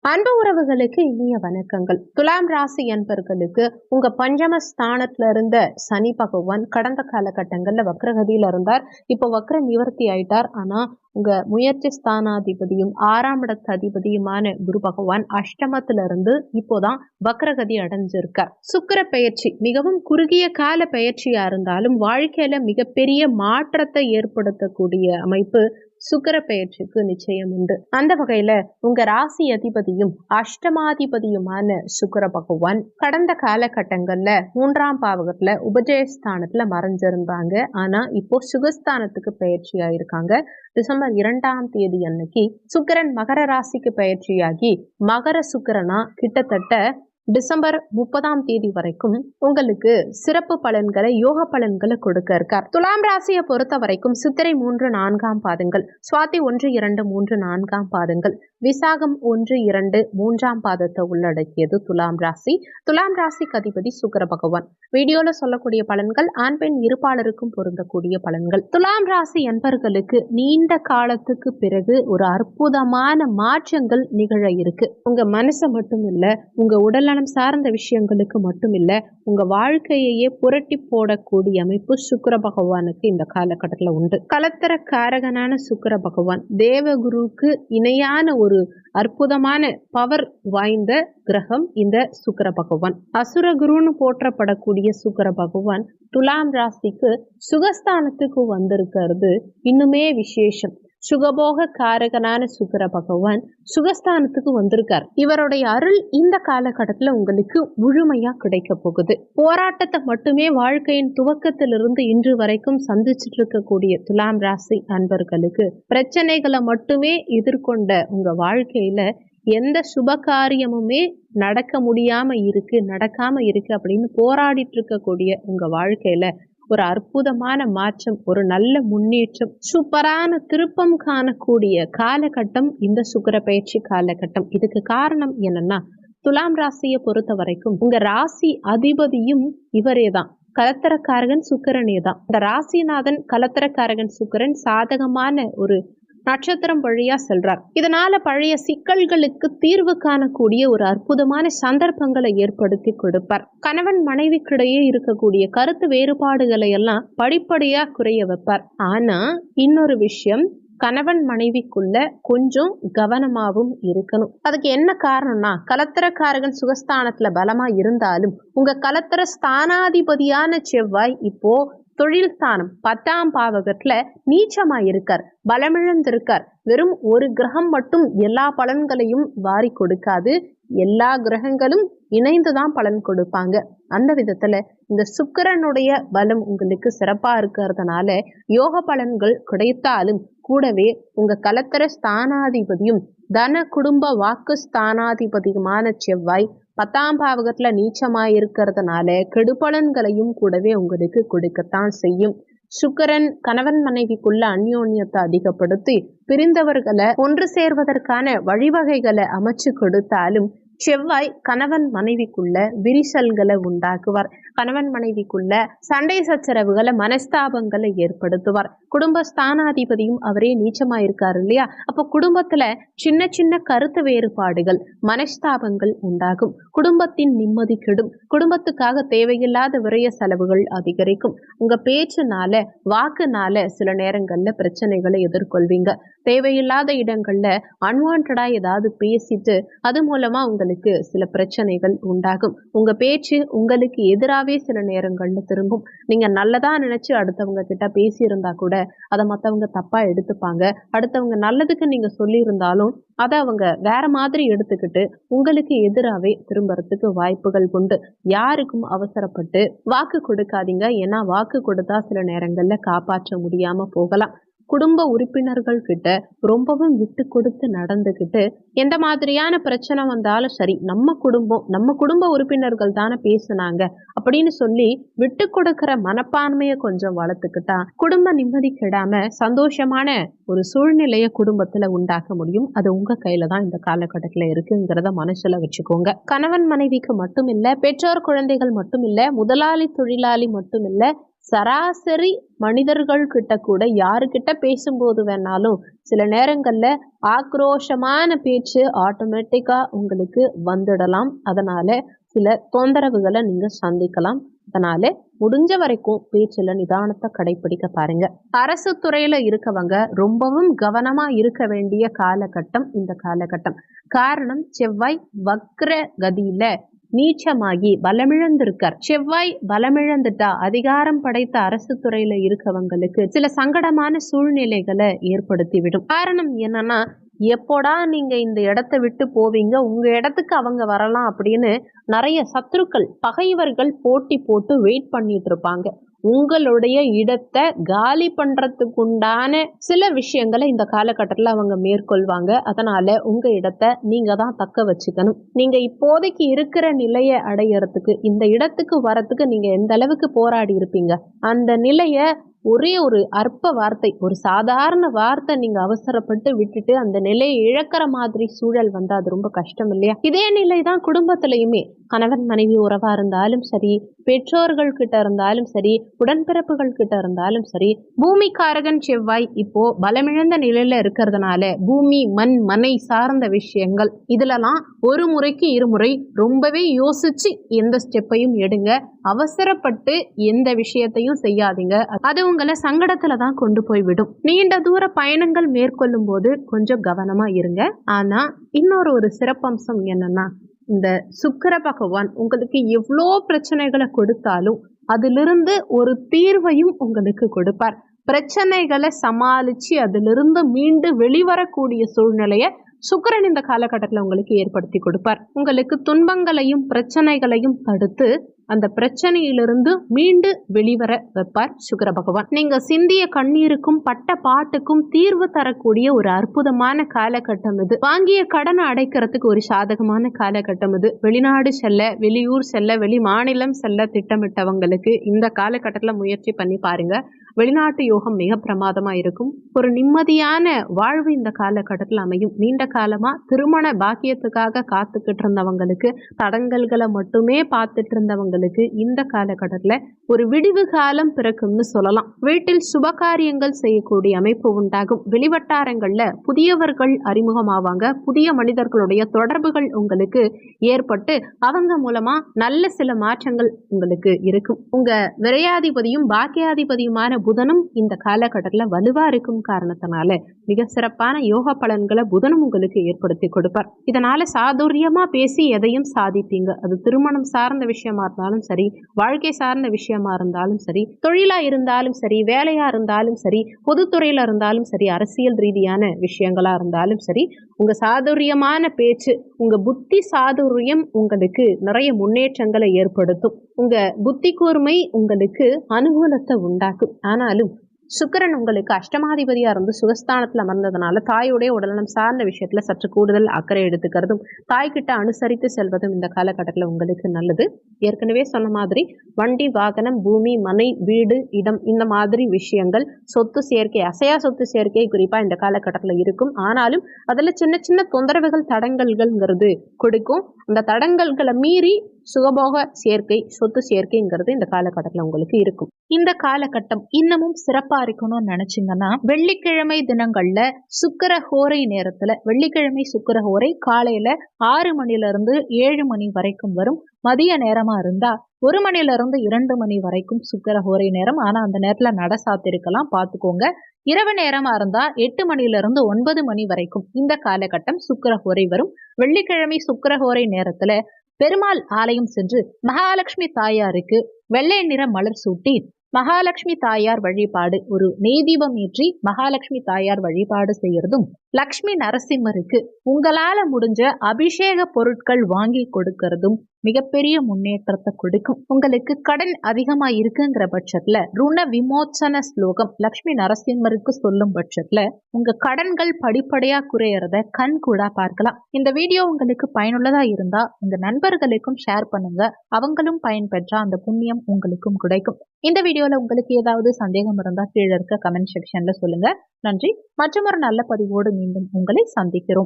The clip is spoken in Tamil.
அன்பு உறவுகளுக்கு இனிய வணக்கங்கள். துலாம் ராசி அன்பர்களுக்கு உங்க பஞ்சம ஸ்தானத்துல இருந்த சனி பகவான் கடந்த காலகட்டங்கள்ல வக்ரகதியில இருந்தார். இப்போ வக்ர நிவர்த்தி ஆயிட்டார். ஆனா உங்க முயற்சி ஸ்தானாதிபதியும் 6ஆம் இடத்து அதிபதியுமான குரு பகவான் அஷ்டமத்துல இருந்து இப்போதான் வக்ரகதி அடைஞ்சிருக்கார். சுக்கிர பெயர்ச்சி மிகவும் குறுகிய கால பெயர்ச்சியா இருந்தாலும் வாழ்க்கையில மிகப்பெரிய மாற்றத்தை ஏற்படுத்தக்கூடிய அமைப்பு சுக்கிர பெயர்ச்சிக்கு நிச்சயம் உண்டு. அந்த வகையில உங்க ராசி அதிபதியும் அஷ்டமாதிபதியுமான சுக்கிர பகவான் கடந்த காலகட்டங்கள்ல 3ஆம் பாவகத்துல உபஜயஸ்தானத்துல மறைஞ்சிருந்தாங்க. ஆனா இப்போ சுகஸ்தானத்துக்கு பயிற்சி ஆயிருக்காங்க. டிசம்பர் 2ஆம் தேதி அன்னைக்கு சுக்கிரன் மகர ராசிக்கு பயிற்சியாகி மகர சுக்கிரனா கிட்டத்தட்ட டிசம்பர் 30ஆம் தேதி வரைக்கும் உங்களுக்கு சிறப்பு பலன்களை யோக பலன்களை கொடுக்க இருக்கார். துலாம் ராசியை பொறுத்த வரைக்கும் சித்திரை 3, 4ஆம் பாதங்கள், சுவாதி 1, 2, 3, 4ஆம் பாதங்கள், விசாகம் 1, 2, 3ஆம் பாதத்தை உள்ளடக்கியது துலாம் ராசி. துலாம் ராசிக்கு அதிபதி சுக்கிர பகவான். வீடியோல சொல்லக்கூடிய பலன்கள் ஆண் பெண் இருப்பாளருக்கும் பொருந்தக்கூடிய பலன்கள். துலாம் ராசி என்பர்களுக்கு நீண்ட காலத்துக்கு பிறகு ஒரு அற்புதமான மாற்றங்கள் நிகழ இருக்கு. உங்க மனசை மட்டும் இல்ல, உங்க உடல் சார்ந்த விஷயங்களுக்கு மட்டும் இல்ல, உங்க வாழ்க்கையே புரட்டி போடக்கூடிய அமைப்பு சுக்கிர பகவானுக்கு இந்த காலகட்டத்தில் உண்டு. கலத்தர காரகனான சுக்கிர பகவான் தேவகுருக்கு இணையான ஒரு அற்புதமான பவர் வாய்ந்த கிரகம் இந்த சுக்கிர பகவான். அசுரகுருன்னு போற்றப்படக்கூடிய சுக்கிர பகவான் துலாம் ராசிக்கு சுகஸ்தானத்துக்கு வந்திருக்கிறது இன்னுமே விசேஷம். சுகபோக காரகனான சுக்கிர பகவான் சுகஸ்தானத்துக்கு வந்திருக்கார். இவருடைய அருள் இந்த காலகட்டத்துல உங்களுக்கு முழுமையா கிடைக்க போகுது. போராட்டத்தை மட்டுமே வாழ்க்கையின் துவக்கத்திலிருந்து இன்று வரைக்கும் சந்திச்சுட்டு இருக்கக்கூடிய துலாம் ராசி அன்பர்களுக்கு பிரச்சனைகளை மட்டுமே எதிர்கொண்ட உங்க வாழ்க்கையில எந்த சுப காரியமுமே நடக்காம இருக்கு அப்படின்னு போராடிட்டு இருக்கக்கூடிய உங்க வாழ்க்கையில ஒரு அற்புதமான மாற்றம், ஒரு நல்ல முன்னேற்றம், சூப்பரான திருப்பம் காணக்கூடிய காலகட்டம் இந்த சுக்கிர பயிற்சி காலகட்டம். இதுக்கு காரணம் என்னன்னா, துலாம் ராசியை பொறுத்த வரைக்கும் உங்க ராசி அதிபதியும் இவரே தான். கலத்தரக்காரகன் சுக்கிரனே தான். இந்த ராசிநாதன் கலத்தரக்காரகன் சுக்கிரன் சாதகமான ஒரு நட்சத்திரம் வழியா செல்றார். இதனால பழைய சிக்கல்களுக்கு தீர்வு காணக்கூடிய ஒரு அற்புதமான சந்தர்ப்பங்களை ஏற்படுத்தி கொடுப்பார். கணவன் மனைவிக்கிடையே இருக்கக்கூடிய கருத்து வேறுபாடுகளை எல்லாம் படிப்படியா குறைய வைப்பார். ஆனா இன்னொரு விஷயம், கணவன் மனைவிக்குள்ள கொஞ்சம் கவனமாகவும் இருக்கணும். அதுக்கு என்ன காரணம்னா, கலத்திரக்காரகன் சுகஸ்தானத்துல பலமா இருந்தாலும் உங்க கலத்திர ஸ்தானாதிபதியான செவ்வாய் இப்போ தொழில் ஸ்தானம் 10ஆம் பாவகத்துல நீச்சமா இருக்கார், பலமிழந்திருக்கார். வெறும் ஒரு கிரகம் மட்டும் எல்லா பலன்களையும் வாரி கொடுக்காது, எல்லா கிரகங்களும் இணைந்துதான் பலன் கொடுப்பாங்க. அந்த விதத்துல இந்த சுக்கிரனுடைய பலம் உங்களுக்கு சிறப்பா இருக்கிறதுனால யோக பலன்கள் கிடைத்தாலும் கூடவே உங்க கலத்தர ஸ்தானாதிபதியும் தன குடும்ப வாக்கு ஸ்தானாதிபதியுமான செவ்வாய் 10ஆம் பாவகத்துல நீச்சமாய் இருக்கிறதுனால கெடுபலன்களையும் கூடவே உங்களுக்கு கொடுக்கத்தான் செய்யும். சுக்கிரன் கணவன் மனைவிக்குள்ள அந்யோன்யத்தை அதிகப்படுத்தி பிரிந்தவர்களை ஒன்று சேர்வதற்கான வழிவகைகளை அமைச்சு கொடுத்தாலும் செவ்வாய் கணவன் மனைவிக்குள்ள விரிசல்களை உண்டாக்குவார். கணவன் மனைவிக்குள்ள சண்டை சச்சரவுகளை மனஸ்தாபங்களை ஏற்படுத்துவார். குடும்ப ஸ்தானாதிபதியும் அவரே நீச்சமா இருக்காரு இல்லையா? அப்போ குடும்பத்துல சின்ன சின்ன கருத்து வேறுபாடுகள், மனஸ்தாபங்கள் உண்டாகும். குடும்பத்தின் நிம்மதி கெடும். குடும்பத்துக்காக தேவையில்லாத விரய செலவுகள் அதிகரிக்கும். உங்க பேச்சுனால வாக்குனால சில நேரங்கள்ல பிரச்சனைகளை எதிர்கொள்வீங்க. தேவையில்லாத இடங்கள்ல அன்வான்டா ஏதாவது பேசிட்டு அது மூலமா உங்களுக்கு சில பிரச்சனைகள் உண்டாகும். உங்க பேச்சு உங்களுக்கு எதிராகவே சில நேரங்கள்ல திரும்பும். நீங்க நல்லதா நினைச்சு அடுத்தவங்க கிட்ட பேசி இருந்தா கூட அதை மத்தவங்க தப்பா எடுத்துப்பாங்க. அடுத்தவங்க நல்லதுக்கு நீங்க சொல்லி இருந்தாலும் அதை அவங்க வேற மாதிரி எடுத்துக்கிட்டு உங்களுக்கு எதிராகவே திரும்பறதுக்கு வாய்ப்புகள் உண்டு. யாருக்கும் அவசரப்பட்டு வாக்கு கொடுக்காதீங்க. ஏன்னா வாக்கு கொடுத்தா சில நேரங்கள்ல காப்பாற்ற முடியாம போகலாம். குடும்ப உறுப்பினர்கள் கிட்ட ரொம்பவும் விட்டு கொடுத்து நடந்துக்கிட்டு எந்த மாதிரியான பிரச்சனை வந்தாலும் சரி, நம்ம குடும்ப உறுப்பினர்கள் தானே பேசுனாங்க அப்படின்னு சொல்லி விட்டு கொடுக்கிற மனப்பான்மையை கொஞ்சம் வளர்த்துக்கிட்டா குடும்ப நிம்மதி கெடாம சந்தோஷமான ஒரு சூழ்நிலையை குடும்பத்துல உண்டாக்க முடியும். அது உங்க கையில தான் இந்த காலகட்டத்துல இருக்குங்கிறத மனசுல வச்சுக்கோங்க. கணவன் மனைவிக்கு மட்டும் இல்ல, பெற்றோர் குழந்தைகள் மட்டும் இல்ல, முதலாளி தொழிலாளி மட்டும் இல்ல, சராசரி மனிதர்கள் கிட்ட கூட யாருக்கிட்ட பேசும்போது வேணாலும் சில நேரங்கள்ல ஆக்ரோஷமான பேச்சு ஆட்டோமேட்டிக்கா உங்களுக்கு வந்துடலாம். அதனால சில தொந்தரவுகளை நீங்க சந்திக்கலாம். அதனால முடிஞ்ச வரைக்கும் பேச்சுல நிதானத்தை கடைபிடிக்க பாருங்க. அரசு துறையில இருக்கவங்க ரொம்பவும் கவனமா இருக்க வேண்டிய காலகட்டம் இந்த காலகட்டம். காரணம், செவ்வாய் வக்ர கதியில நீச்சமாகி பலமிழந்திருக்கார். செவ்வாய் பலமிழந்துட்டா அதிகாரம் படைத்த அரசு துறையில இருக்கவங்களுக்கு சில சங்கடமான சூழ்நிலைகளை ஏற்படுத்திவிடும். காரணம் என்னன்னா, எப்போடா நீங்க இந்த இடத்தை விட்டு போவீங்க, உங்க இடத்துக்கு அவங்க வரலாம் அப்படின்னு நிறைய சத்துருக்கள், பகைவர்கள் போட்டி போட்டு வெயிட் பண்ணிட்டு இருப்பாங்க. உங்களுடைய இடத்தை காலி பண்றதுக்கு உண்டான சில விஷயங்களை இந்த காலகட்டத்தில் அவங்க மேற்கொள்வாங்க. அதனால உங்க இடத்தை நீங்க தான் தக்க வச்சுக்கணும். நீங்க இப்போதைக்கு இருக்கிற நிலையை அடையறதுக்கு, இந்த இடத்துக்கு வரத்துக்கு நீங்க எந்த அளவுக்கு போராடி இருப்பீங்க, அந்த நிலைய ஒரே ஒரு அற்ப வார்த்தை, ஒரு சாதாரண வார்த்தை நீங்க அவசரப்பட்டு விட்டுட்டு அந்த நிலையை இழக்கிற மாதிரி சூழல் வந்தா அது ரொம்ப கஷ்டம் இல்லையா? இதே நிலை தான் குடும்பத்திலையுமே. கணவன் மனைவி உறவா இருந்தாலும் சரி, பெற்றோர்கள் கிட்ட இருந்தாலும் சரி, உடன்பிறப்புகள் கிட்ட இருந்தாலும் சரி, பூமிக்காரகன் செவ்வாய் இப்போ பலமிழந்த நிலையில இருக்கிறதுனால பூமி மண் மனை சார்ந்த விஷயங்கள் இதுலலாம் ஒரு முறைக்கு இருமுறை ரொம்பவே யோசிச்சு எந்த ஸ்டெப்பையும் எடுங்க. அவசரப்பட்டு எந்த விஷயத்தையும் செய்யாதீங்க. அது உங்களை சங்கடத்துல தான் கொண்டு போய் விடும். நீண்ட தூர பயணங்கள் மேற்கொள்ளும் போது கொஞ்சம் கவனமா இருங்க. ஆனா இன்னொரு சிறப்பம்சம் என்னன்னா, இந்த சுக்கிர பகவான் உங்களுக்கு எவ்வளோ பிரச்சனைகளை கொடுத்தாலும் அதிலிருந்து ஒரு தீர்வையும் உங்களுக்கு கொடுப்பார். பிரச்சனைகளை சமாளிச்சு அதிலிருந்து மீண்டு வெளிவரக்கூடிய சூழ்நிலையை சுக்கிரன் இந்த காலகட்டத்தில் உங்களுக்கு ஏற்படுத்தி கொடுப்பார். உங்களுக்கு துன்பங்களையும் பிரச்சனைகளையும் தடுத்து அந்த பிரச்சனையிலிருந்து மீண்டு வெளிவர வைப்பார் சுக்கிர பகவான். நீங்க சிந்திய கண்ணீருக்கும் பட்ட பாட்டுக்கும் தீர்வு தரக்கூடிய ஒரு அற்புதமான காலகட்டம் இது. வாங்கிய கடனை அடைக்கிறதுக்கு ஒரு சாதகமான காலகட்டம் இது. வெளிநாடு செல்ல, வெளியூர் செல்ல, வெளி மாநிலம் செல்ல திட்டமிட்டவங்களுக்கு இந்த காலகட்டத்துல முயற்சி பண்ணி பாருங்க. வெளிநாட்டு யோகம் மிக பிரமாதமா இருக்கும். ஒரு நிம்மதியான வாழ்வு இந்த காலகட்டத்தில் அமையும். நீண்ட காலமா திருமண பாக்கியத்துக்காக காத்துக்கிட்டு இருந்தவங்களுக்கு, தடங்கல்களை மட்டுமே பார்த்துட்டு இருந்தவங்களுக்கு இந்த காலகட்டத்துல ஒரு விடிவு காலம் பிறக்கும்னு சொல்லலாம். வீட்டில் சுபகாரியங்கள் செய்யக்கூடிய அமைப்பு உண்டாகும். வெளிவட்டாரங்கள்ல புதியவர்கள் அறிமுகமாவாங்க. புதிய மனிதர்களுடைய தொடர்புகள் உங்களுக்கு ஏற்பட்டு அவங்க மூலமா நல்ல சில மாற்றங்கள் உங்களுக்கு இருக்கும். உங்க விரையாதிபதியும் பாக்கியாதிபதியுமான புதனும் இந்த காலகட்டத்தில் வலுவா இருக்கும் காரணத்தினால மிக சிறப்பான யோக பலன்களை புதனும் உங்களுக்கு ஏற்படுத்தி கொடுப்பார். இதனால சாதுரியமா பேசி எதையும் சாதிப்பீங்க. அது திருமணம் சார்ந்த விஷயமா இருந்தாலும் சரி, வாழ்க்கை சார்ந்த விஷயமா இருந்தாலும் சரி, தொழிலா இருந்தாலும் சரி, வேலையா இருந்தாலும் சரி, பொதுத்துறையில இருந்தாலும் சரி, அரசியல் ரீதியான விஷயங்களா இருந்தாலும் சரி, உங்க சாதுரியமான பேச்சு, உங்க புத்தி சாதுரியம் உங்களுக்கு நிறைய முன்னேற்றங்களை ஏற்படுத்தும். உங்க புத்தி கூர்மை உங்களுக்கு அனுகூலத்தை உண்டாக்கும். ஆனாலும் சுக்கிரன் உங்களுக்கு அஷ்டமாதிபதியா இருந்து சுகஸ்தானத்துல அமர்ந்ததுனால தாயுடைய உடல்நலம் சார்ந்த விஷயத்துல சற்று கூடுதல் அக்கறை எடுத்துக்கிறதும், தாய்கிட்ட அனுசரித்து செல்வதும் இந்த காலகட்டத்துல உங்களுக்கு நல்லது. ஏற்கனவே சொன்ன மாதிரி வண்டி, வாகனம், பூமி, மனை, வீடு, இடம் இந்த மாதிரி விஷயங்கள், சொத்து சேர்க்கை, அசையா சொத்து சேர்க்கை குறிப்பா இந்த காலகட்டத்துல இருக்கும். ஆனாலும் அதுல சின்ன சின்ன தொந்தரவுகள், தடங்கல்கள்ங்கிறது கொடுக்கும். அந்த தடங்கல்களை மீறி சுகபோக சேர்க்கை, சொத்து சேர்க்கைங்கிறது இந்த காலகட்டத்தில் உங்களுக்கு இருக்கும். இந்த காலகட்டம் இன்னமும் சிறப்பா இருக்கணும்னு நினைச்சீங்கன்னா, வெள்ளிக்கிழமை தினங்கள்ல சுக்கிர ஹோரை நேரத்துல, வெள்ளிக்கிழமை சுக்கிர ஹோரை காலையில 6 மணில இருந்து 7 மணி வரைக்கும் வரும். மதிய நேரமா இருந்தா 1 மணில இருந்து 2 மணி வரைக்கும் சுக்கிர ஹோரை நேரம். ஆனா அந்த நேரத்துல நட சாத்திருக்கலாம், பாத்துக்கோங்க. இரவு நேரமா இருந்தா 8 மணில இருந்து 9 மணி வரைக்கும் இந்த காலகட்டம் சுக்கிர ஹோரை வரும். வெள்ளிக்கிழமை சுக்கிர ஹோரை நேரத்துல பெருமாள் ஆலயம் சென்று மகாலட்சுமி தாயாருக்கு வெள்ளை நிற மலர் சூட்டி மகாலட்சுமி தாயார் வழிபாடு, ஒரு நெய் தீபம் ஏற்றி மகாலட்சுமி தாயார் வழிபாடு செய்யறதும், லக்ஷ்மி நரசிம்மருக்கு உங்களால முடிஞ்ச அபிஷேக பொருட்கள் வாங்கி கொடுக்கறதும் மிகப்பெரிய முன்னேற்றத்தை கொடுக்கும். உங்களுக்கு கடன் அதிகமா இருக்குங்கிற பட்சத்துல ருண விமோச்சன ஸ்லோகம் லக்ஷ்மி நரசிம்மருக்கு சொல்லும் பட்சத்துல உங்க கடன்கள் படிப்படியா குறையறத கண் கூட பார்க்கலாம். இந்த வீடியோ உங்களுக்கு பயனுள்ளதா இருந்தா உங்க நண்பர்களுக்கும் ஷேர் பண்ணுங்க. அவங்களும் பயன்பெற்றா அந்த புண்ணியம் உங்களுக்கும் கிடைக்கும். இந்த வீடியோல உங்களுக்கு ஏதாவது சந்தேகம் இருந்தா கீழே இருக்க கமெண்ட் செக்ஷன்ல சொல்லுங்க. நன்றி. மற்றும் ஒரு நல்ல பதிவோடு மீண்டும் உங்களை சந்திக்கிறோம்.